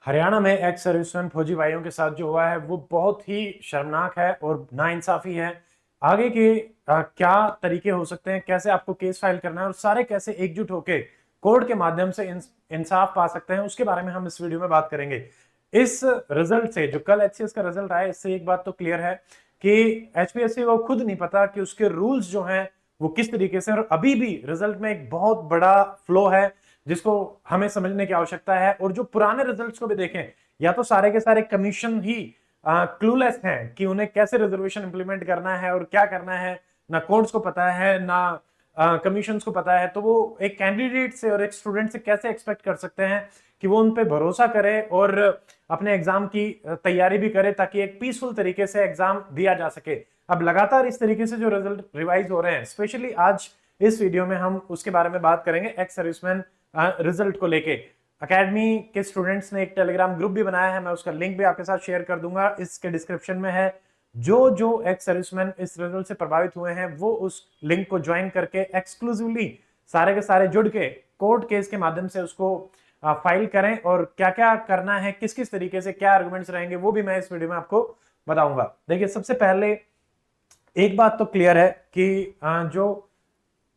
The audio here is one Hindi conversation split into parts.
हरियाणा में एक्स सर्विसमैन फौजी भाइयों के साथ जो हुआ है वो बहुत ही शर्मनाक है और नाइंसाफी है। आगे के क्या तरीके हो सकते हैं, कैसे आपको केस फाइल करना है और सारे कैसे एकजुट होकर कोर्ट के माध्यम से इंसाफ पा सकते हैं, उसके बारे में हम इस वीडियो में बात करेंगे। इस रिजल्ट से, जो कल एचसीएस का रिजल्ट आया, इससे एक बात तो क्लियर है कि एचपीएससी को खुद नहीं पता कि उसके रूल्स जो हैं वो किस तरीके से, और अभी भी रिजल्ट में एक बहुत बड़ा फ्लो है जिसको हमें समझने की आवश्यकता है। और जो पुराने रिजल्ट्स को भी देखें, या तो सारे के सारे कमीशन ही क्लूलेस हैं कि उन्हें कैसे रिजर्वेशन इंप्लीमेंट करना है और क्या करना है, ना कोर्ट्स को पता है ना कमीशंस को पता है। तो वो एक कैंडिडेट से और एक स्टूडेंट से कैसे एक्सपेक्ट कर सकते हैं कि वो उन पे भरोसा करे और अपने एग्जाम की तैयारी भी करे ताकि एक पीसफुल तरीके से एग्जाम दिया जा सके। अब लगातार इस तरीके से जो रिजल्ट रिवाइज हो रहे हैं, स्पेशली आज इस वीडियो में हम उसके बारे में बात करेंगे। एक्स सर्विसमैन रिजल्ट को लेके अकेडमी के स्टूडेंट्स ने एक टेलीग्राम ग्रुप भी बनाया है, मैं उसका लिंक भी आपके साथ शेयर कर दूंगा, इसके डिस्क्रिप्शन में है। जो जो एक्स सर्विसमैन इस रिजल्ट से प्रभावित हुए हैं वो उस लिंक को ज्वाइन करके एक्सक्लूसिवली सारे के सारे जुड़ के कोर्ट केस के माध्यम से उसको फाइल करें, और क्या क्या करना है, किस किस तरीके से क्या आर्गुमेंट्स रहेंगे, वो भी मैं इस वीडियो में आपको बताऊंगा। देखिए, सबसे पहले एक बात तो क्लियर है कि जो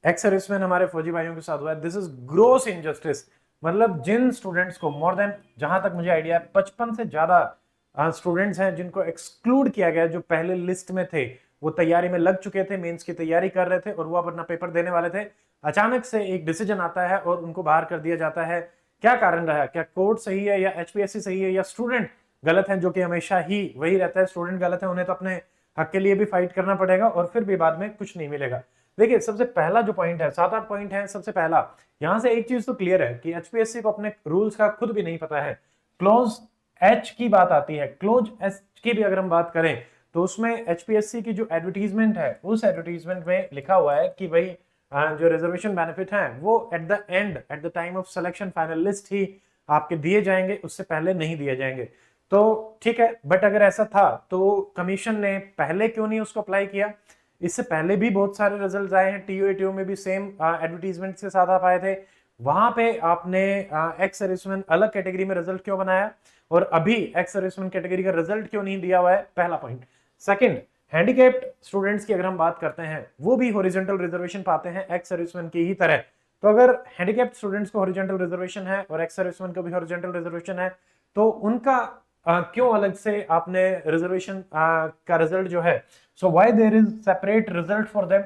एक्स सर्विसमैन हमारे फौजी भाइयों के साथ हुआ है, दिस इज ग्रोस इनजस्टिस। मतलब जिन स्टूडेंट्स को मोर देन, जहां तक मुझे आइडिया है, 55 से ज्यादा स्टूडेंट्स हैं जिनको एक्सक्लूड किया गया, जो पहले लिस्ट में थे, वो तैयारी में लग चुके थे, मेंस की तैयारी कर रहे थे और वो अपना पेपर देने वाले थे। अचानक से एक डिसीजन आता है और उनको बाहर कर दिया जाता है। क्या कारण रहा? क्या कोर्ट सही है या एचपीएससी सही है या स्टूडेंट गलत है? जो कि हमेशा ही वही रहता है, स्टूडेंट गलत है, उन्हें तो अपने हक के लिए भी फाइट करना पड़ेगा और फिर भी बाद में कुछ नहीं मिलेगा। देखिए, सबसे पहला जो पॉइंट है, 7-8 पॉइंट है। सबसे पहला, यहां से एक चीज तो क्लियर है कि एचपीएससी को अपने रूल्स का खुद भी नहीं पता है। क्लोज एच की बात आती है, क्लोज एच की भी अगर हम बात करें तो उसमें एचपीएससी की जो एडवर्टीजमेंट है, उस एडवर्टीजमेंट में लिखा हुआ है कि भाई जो रिजर्वेशन बेनिफिट है वो at the end, at the time of selection final list ही आपके दिए जाएंगे, उससे पहले नहीं दिए जाएंगे। तो ठीक है, बट अगर ऐसा था तो कमीशन ने पहले क्यों नहीं उसको अप्लाई किया? इससे पहले भी बहुत सारे रिजल्ट आए हैं, टीओ एटीओ में भी सेम एडवर्टीजमेंट के साथ आप आए थे। वहां पे आपने एक्स सर्विसमैन अलग कैटेगरी में रिजल्ट क्यों बनाया और अभी एक्स सर्विसमैन कैटेगरी का रिजल्ट क्यों नहीं दिया हुआ है? पहला पॉइंट। सेकंड, हैंडीकैप्ड स्टूडेंट्स की अगर हम बात करते हैं, वो भी हॉरिजॉन्टल रिजर्वेशन पाते हैं एक्स सर्विसमैन की ही तरह। तो अगर हैंडीकैप्ड स्टूडेंट्स को हॉरिजॉन्टल रिजर्वेशन है और एक्स सर्विसमैन को भी हॉरिजॉन्टल रिजर्वेशन है, तो उनका क्यों अलग से आपने रिजर्वेशन का रिजल्ट जो है, so why there is separate result for them?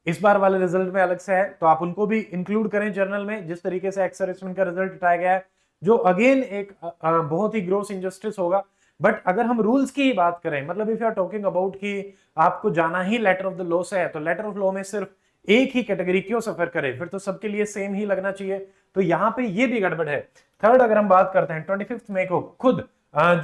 इस बार वाले रिजल्ट में अलग से है, तो आप उनको भी इंक्लूड करें जर्नल में, जिस तरीके से एक्स सर्विसमैन का रिजल्ट उठाया गया है, जो अगेन एक बहुत ही ग्रोस इनजस्टिस होगा। बट अगर हम रूल्स की ही बात करें, मतलब if you are talking about कि आपको जाना ही लेटर ऑफ द लॉ से है, तो लेटर ऑफ लॉ में सिर्फ एक ही कैटेगरी क्यों सफर करे? फिर तो सबके लिए सेम ही लगना चाहिए। तो यहाँ पे ये भी गड़बड़ है। थर्ड, अगर हम बात करते हैं, 25 मई को खुद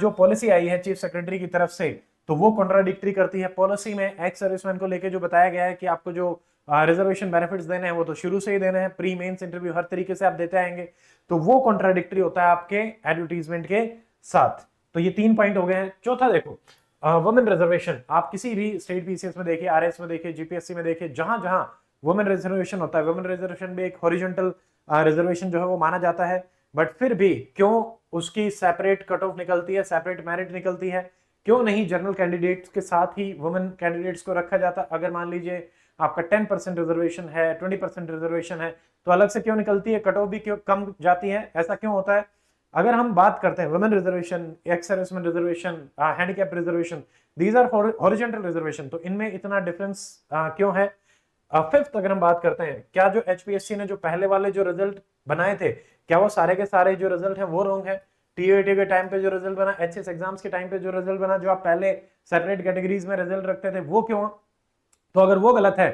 जो पॉलिसी आई है चीफ सेक्रेटरी की तरफ से, तो वो कॉन्ट्राडिक्टरी करती है। पॉलिसी में एक्स सर्विसमैन को लेकर जो बताया गया है कि आपको जो रिजर्वेशन बेनिफिट्स देने हैं वो तो शुरू से ही देने हैं, प्री मेंस इंटरव्यू हर तरीके से आप देते आएंगे, तो वो कॉन्ट्राडिक्टरी होता है आपके एडवर्टीजमेंट के साथ। तो ये 3 पॉइंट हो गए हैं। चौथा देखो, वुमेन रिजर्वेशन, आप किसी भी स्टेट पीसीएस में देखिए, आरएस में देखिए, जीपीएससी में देखिए, जहां जहां वुमेन रिजर्वेशन होता है, वुमेन रिजर्वेशन भी एक हॉरिजॉन्टल रिजर्वेशन जो है वो माना जाता है। बट फिर भी क्यों उसकी सेपरेट कट ऑफ निकलती है, सेपरेट मेरिट निकलती है? क्यों नहीं जनरल कैंडिडेट्स के साथ ही वुमेन कैंडिडेट्स को रखा जाता? अगर मान लीजिए आपका 10% रिजर्वेशन है, 20% रिजर्वेशन है, तो अलग से क्यों निकलती है? कट ऑफ भी क्यों कम जाती है? ऐसा क्यों होता है? अगर हम बात करते हैं women reservation, ex serviceman reservation, handicap reservation, these are horizontal reservation, तो इनमें इतना डिफरेंस क्यों है? फिफ्थ, अगर हम बात करते हैं, क्या जो एचपीएससी ने जो पहले वाले जो रिजल्ट बनाए थे, क्या वो सारे के सारे जो रिजल्ट है वो रॉन्ग है? टीओटी के टाइम पे जो रिजल्ट बना, एचएस एग्जाम्स के टाइम पे जो रिजल्ट बना, जो आप पहले सेपरेट कैटेगरीज में रिजल्ट रखते थे, वो क्यों? तो अगर वो गलत है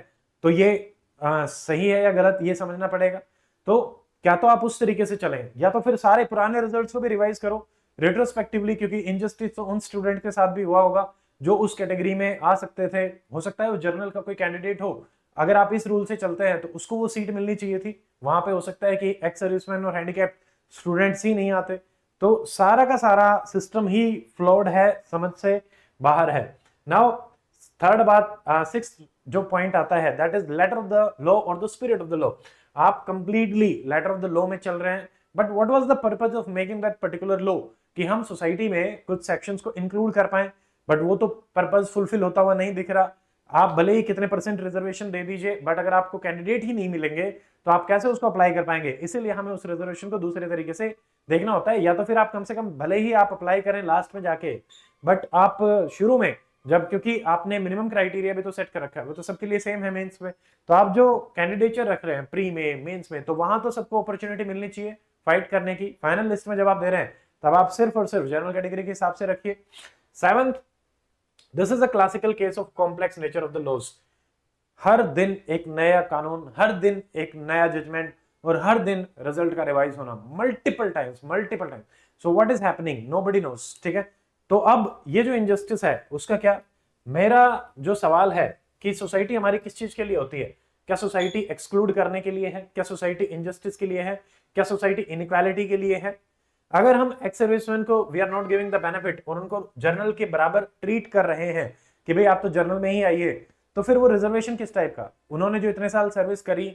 तो ये सही है या गलत, ये समझना पड़ेगा। तो क्या तो आप उस तरीके से चलें, या तो फिर सारे पुराने रिजल्ट्स को भी रिवाइज करो रेट्रोस्पेक्टिवली, क्योंकि इनजस्टिस तो उन स्टूडेंट के साथ भी हुआ होगा जो उस कैटेगरी में आ सकते थे। हो सकता है वो जर्नल का कोई कैंडिडेट हो, अगर आप इस रूल से चलते हैं तो उसको वो सीट मिलनी चाहिए थी। वहां पे हो सकता है कि एक्स सर्विसमैन और हैंडीकैप स्टूडेंट्स ही नहीं आते। तो सारा का सारा सिस्टम ही फ्लॉड है, समझ से बाहर है। नाउ थर्ड बात, सिक्स जो पॉइंट आता है, that is letter of the law और the spirit of the law. आप completely letter of the law में चल रहे हैं, but what was the purpose of making that particular law कि हम सोसाइटी में कुछ सेक्शंस को इंक्लूड कर पाए, बट वो तो पर्पज फुलफिल होता हुआ नहीं दिख रहा। आप भले ही कितने परसेंट रिजर्वेशन दे दीजिए, बट अगर आपको कैंडिडेट ही नहीं मिलेंगे तो आप कैसे उसको अप्लाई कर पाएंगे। इसीलिए हमें उस रिजर्वेशन को दूसरे तरीके से देखना होता है, या तो फिर आप कम से कम भले ही आप अप्लाई करें लास्ट में जाके, बट आप शुरू में जब, क्योंकि आपने मिनिमम क्राइटेरिया भी तो सेट कर रखा है, वो तो सबके लिए सेम है मेंस में, तो आप जो कैंडिडेचर रख रहे हैं प्री में मेंस में, तो वहां तो सबको अपॉर्चुनिटी मिलनी चाहिए फाइट करने की। फाइनल लिस्ट में जब आप दे रहे हैं तब आप सिर्फ और सिर्फ जनरल कैटेगरी के हिसाब से रखिए। 7th, this is a classical case of complex nature of the laws. हर दिन एक नया कानून, हर दिन एक नया जजमेंट, और हर दिन रिजल्ट का रिवाइज होना multiple times. So what is happening, nobody nose, ठीक है। तो अब ये जो इनजस्टिस है उसका क्या, मेरा जो सवाल है कि सोसाइटी हमारी किस चीज के लिए होती है? क्या सोसाइटी एक्सक्लूड करने के लिए है? क्या सोसाइटी इनजस्टिस के लिए है? क्या सोसाइटी इनइक्वालिटी के लिए है? अगर हम एक्स सर्विसमैन को we are not giving the benefit और उनको जर्नल के बराबर ट्रीट कर रहे हैं कि भाई आप तो जर्नल में ही आइए, तो फिर वो रिजर्वेशन किस टाइप का? उन्होंने जो इतने साल सर्विस करी,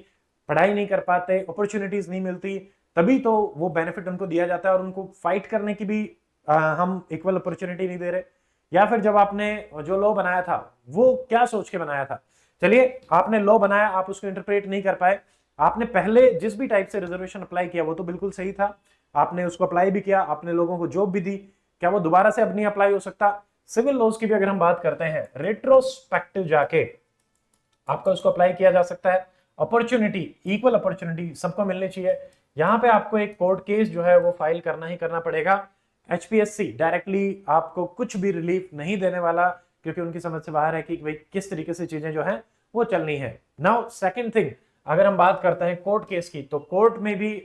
पढ़ाई नहीं कर पाते, अपॉर्चुनिटीज नहीं मिलती, तभी तो वो बेनिफिट उनको दिया जाता है, और उनको फाइट करने की भी हम इक्वल अपॉर्चुनिटी नहीं दे रहे। या फिर जब आपने जो लॉ बनाया था वो क्या सोच के बनाया था? चलिए, आपने लॉ बनाया, आप उसको इंटरप्रेट नहीं कर पाए, आपने पहले जिस भी टाइप से रिजर्वेशन अप्लाई किया वो तो बिल्कुल सही था, आपने उसको अप्लाई भी किया, आपने लोगों को जॉब भी दी, क्या वो दोबारा से अब नहीं अप्लाई हो सकता? सिविल लॉज की भी अगर हम बात करते हैं, रेट्रोस्पेक्टिव जाके आपका उसको अप्लाई किया जा सकता है। अपॉर्चुनिटी, इक्वल अपॉर्चुनिटी सबको मिलनी चाहिए। यहां पे आपको एक कोर्ट केस जो है वो फाइल करना ही करना पड़ेगा। एचपीएससी डायरेक्टली आपको कुछ भी रिलीफ नहीं देने वाला, क्योंकि उनकी समझ से बाहर है कि भाई किस तरीके से चीजें जो है वो चलनी है। नाउ सेकंड थिंग, अगर हम बात करते हैं कोर्ट केस की, तो कोर्ट में भी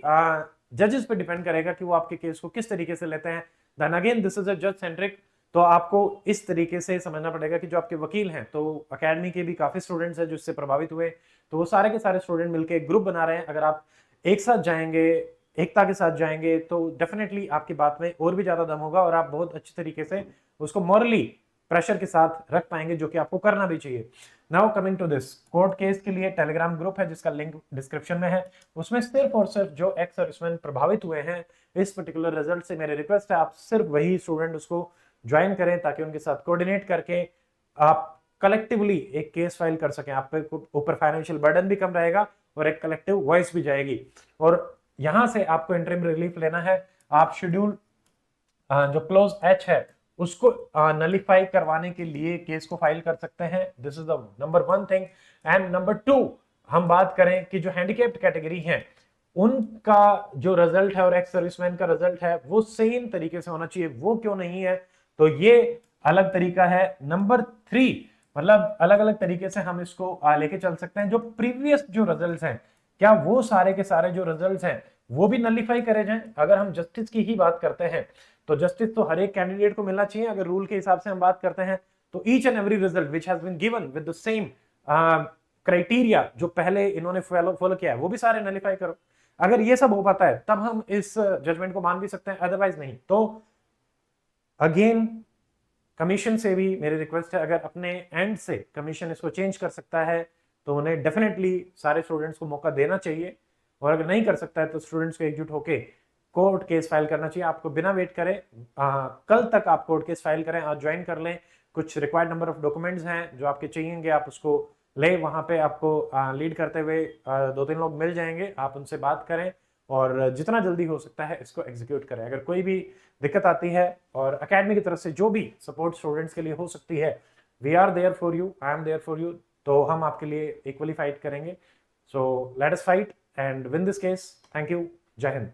जजेस पे डिपेंड करेगा कि वो आपके केस को किस तरीके से लेते हैं। Then again this is a जज सेंट्रिक, तो आपको इस तरीके से समझना पड़ेगा कि जो आपके वकील हैं, तो एकेडमी के भी काफी स्टूडेंट्स हैं जो इससे प्रभावित हुए, तो वो सारे के सारे स्टूडेंट मिलकर एक ग्रुप बना रहे हैं। अगर आप एक साथ जाएंगे, एकता के साथ जाएंगे, तो डेफिनेटली आपकी बात में और भी ज्यादा दम होगा और आप बहुत अच्छी तरीके से उसको मॉरली प्रेशर के साथ रख पाएंगे, जो कि आपको करना भी चाहिए। Now coming to this, court case के लिए टेलीग्राम ग्रुप है जिसका लिंक डिस्क्रिप्शन में है। उसमें सिर्फ और सिर्फ जो एक्स सर्विसमैन प्रभावित हुए हैं इस पर्टिकुलर रिजल्ट से, मेरी रिक्वेस्ट है आप सिर्फ वही स्टूडेंट उसको ज्वाइन करें, ताकि उनके साथ कोऑर्डिनेट करके आप कलेक्टिवली एक केस फाइल कर सकें। आप पे ऊपर फाइनेंशियल बर्डन भी कम रहेगा और एक कलेक्टिव वॉइस भी जाएगी। और यहां से आपको इंटरिम रिलीफ लेना है, आप शेड्यूल जो क्लोज एच है उसको नलिफाई करवाने के लिए केस को फाइल कर सकते हैं। This is the number 1 thing. And number 2, हम बात करें कि जो हैंडीकैप्ड कैटेगरी है उनका जो रिजल्ट है और एक्स सर्विसमैन का रिजल्ट है वो सेम तरीके से होना चाहिए। वो क्यों नहीं है? तो ये अलग तरीका है। नंबर 3, मतलब अलग अलग तरीके से हम इसको लेके चल सकते हैं। जो प्रीवियस जो रिजल्ट्स हैं, क्या वो सारे के सारे जो रिजल्ट्स हैं वो भी नलिफाई करे जाएं? अगर हम जस्टिस की ही बात करते हैं तो जस्टिस तो हर एक कैंडिडेट को मिलना चाहिए। अगर रूल के हिसाब से हम बात करते हैं तो each and every result which has been given with the same criteria जो पहले इन्होंने फॉलो किया है वो भी सारे नलिफाई करो। अगर ये सब हो पाता है तब हम इस जजमेंट को मान भी सकते हैं, अदरवाइज नहीं। तो अगेन कमीशन से भी मेरी रिक्वेस्ट है, अगर अपने एंड से कमीशन इसको चेंज कर सकता है तो उन्हें डेफिनेटली सारे स्टूडेंट्स को मौका देना चाहिए, और अगर नहीं कर सकता है तो स्टूडेंट्स को एकजुट होकर कोर्ट केस फाइल करना चाहिए। आपको बिना वेट करे कल तक आप कोर्ट केस फाइल करें, आज ज्वाइन कर लें। कुछ रिक्वायर्ड नंबर ऑफ डॉक्यूमेंट्स हैं जो आपके चाहिएंगे, आप उसको ले, वहां पे आपको लीड करते हुए 2-3 लोग मिल जाएंगे, आप उनसे बात करें और जितना जल्दी हो सकता है इसको एग्जीक्यूट करें। अगर कोई भी दिक्कत आती है और एकेडमी की तरफ से जो भी सपोर्ट स्टूडेंट्स के लिए हो सकती है, we are there for you, I am there for you, तो हम आपके लिए इक्वली फाइट करेंगे। So let us fight and win this case. Thank you, जय हिंद।